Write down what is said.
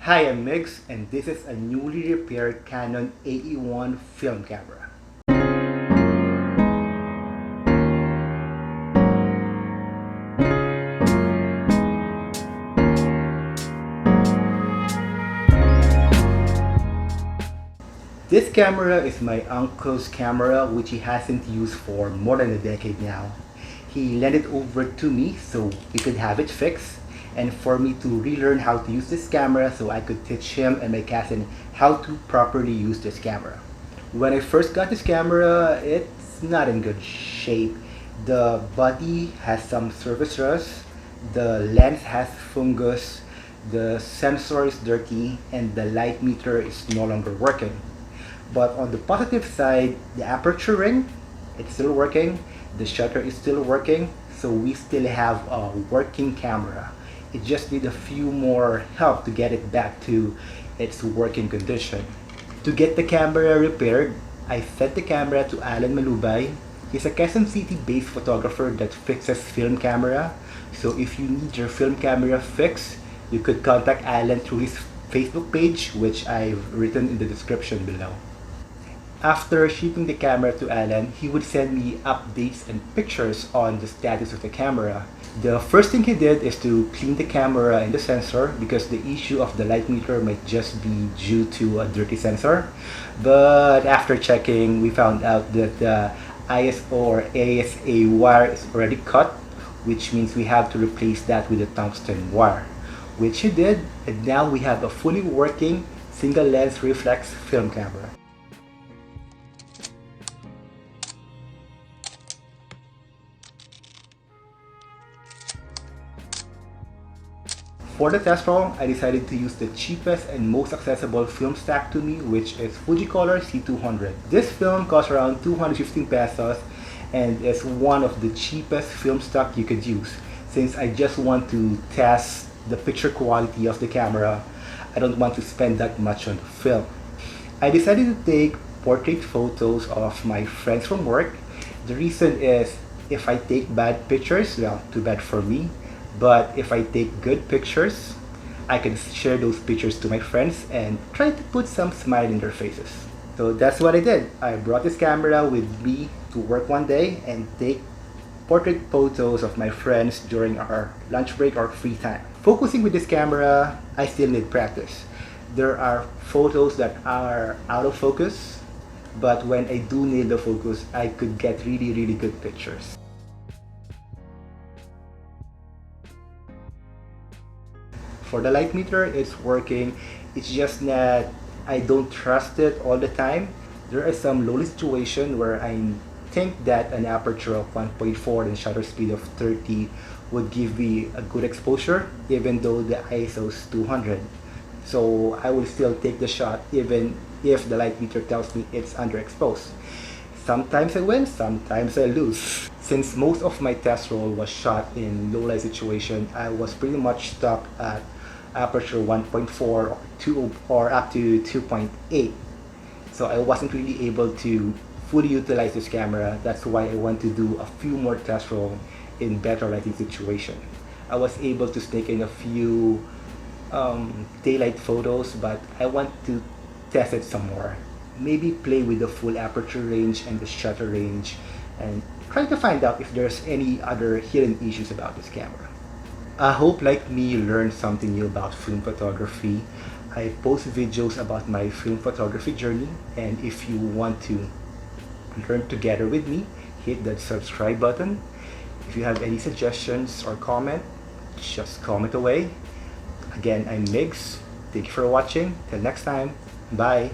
Hi, I'm Migs, and this is a newly repaired Canon AE1 film camera. This camera is my uncle's camera, which he hasn't used for more than a decade now. He lent it over to me so we could have it fixed, and for me to relearn how to use this camera so I could teach him and my cousin how to properly use this camera. When I first got this camera, it's not in good shape. The body has some surface rust, the lens has fungus, the sensor is dirty, and the light meter is no longer working. But on the positive side, the aperture ring, it's still working, the shutter is still working, so we still have a working camera. It just needs a few more help to get it back to its working condition. To get the camera repaired, I sent the camera to Alan Malubay. He's a Quezon City-based photographer that fixes film camera. So if you need your film camera fixed, you could contact Alan through his Facebook page, which I've written in the description below. After shipping the camera to Alan, he would send me updates and pictures on the status of the camera. The first thing he did is to clean the camera and the sensor because the issue of the light meter might just be due to a dirty sensor. But after checking, we found out that the ISO or ASA wire is already cut, which means we have to replace that with a tungsten wire, which he did, and now we have a fully working single lens reflex film camera. For the test roll, I decided to use the cheapest and most accessible film stack to me, which is Fujicolor C200. This film costs around 215 pesos and is one of the cheapest film stock you could use. Since I just want to test the picture quality of the camera, I don't want to spend that much on the film. I decided to take portrait photos of my friends from work. The reason is if I take bad pictures, well, too bad for me. But if I take good pictures, I can share those pictures to my friends and try to put some smile in their faces. So that's what I did. I brought this camera with me to work one day and take portrait photos of my friends during our lunch break or free time. Focusing with this camera, I still need practice. There are photos that are out of focus, but when I do nail the focus, I could get really good pictures. For the light meter, it's working. It's just that I don't trust it all the time. There are some lonely situations where I think that an aperture of 1.4 and shutter speed of 30 would give me a good exposure even though the ISO is 200. So I will still take the shot even if the light meter tells me it's underexposed. Sometimes I win, sometimes I lose. Since most of my test roll was shot in low light situation, I was pretty much stuck at aperture 1.4 or 2 or up to 2.8. So I wasn't really able to fully utilize this camera. That's why I want to do a few more test roll in better lighting situation. I was able to sneak in a few daylight photos, but I want to test it some more. Maybe play with the full aperture range and the shutter range and try to find out if there's any other hidden issues about this camera. I hope, like me, you learned something new about film photography. I post videos about my film photography journey, and if you want to learn together with me, hit that subscribe button. If you have any suggestions or comment, just comment away. Again, I'm Migs. Thank you for watching. Till next time. Bye.